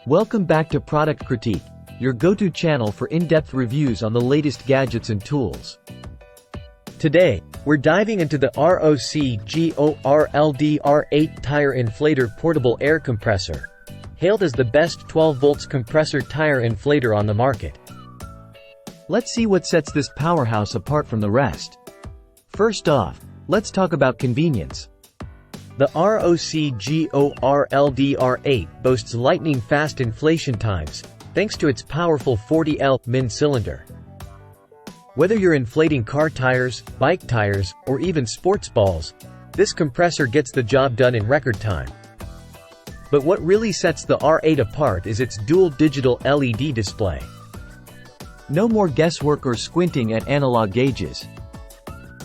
Welcome back to Product Critique, your go-to channel for in-depth reviews on the latest gadgets and tools. Today, we're diving into the ROCGORLD R8 tire inflator portable air compressor, hailed as the best 12 volts compressor tire inflator on the market. Let's see what sets this powerhouse apart from the rest. First off, let's talk about convenience. The ROCGORLD R8 boasts lightning-fast inflation times, thanks to its powerful 40L min cylinder. Whether you're inflating car tires, bike tires, or even sports balls, this compressor gets the job done in record time. But what really sets the R8 apart is its dual digital LED display. No more guesswork or squinting at analog gauges.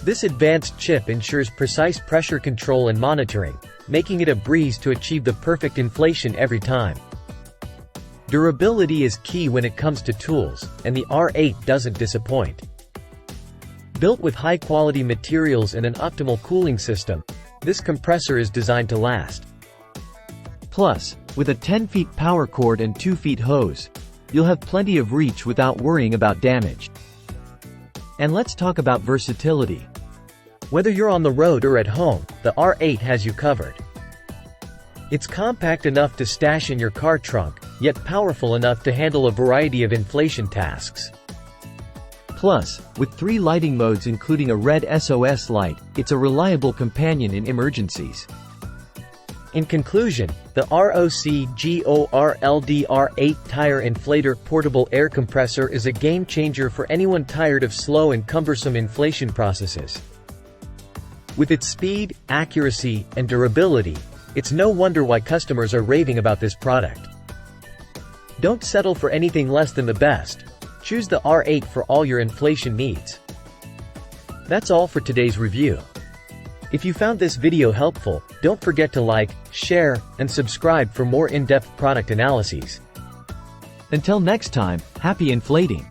This advanced chip ensures precise pressure control and monitoring, making it a breeze to achieve the perfect inflation every time. Durability is key when it comes to tools, and the R8 doesn't disappoint. Built with high-quality materials and an optimal cooling system, this compressor is designed to last. Plus, with a 10 feet power cord and 2 feet hose, you'll have plenty of reach without worrying about damage. And let's talk about versatility. Whether you're on the road or at home, the R8 has you covered. It's compact enough to stash in your car trunk, yet powerful enough to handle a variety of inflation tasks. Plus, with 3 lighting modes including a red SOS light, it's a reliable companion in emergencies. In conclusion, the ROCGORLD R8 tire inflator portable air compressor is a game-changer for anyone tired of slow and cumbersome inflation processes. With its speed, accuracy, and durability, it's no wonder why customers are raving about this product. Don't settle for anything less than the best. Choose the R8 for all your inflation needs. That's all for today's review. If you found this video helpful, don't forget to like, share, and subscribe for more in-depth product analyses. Until next time, happy inflating!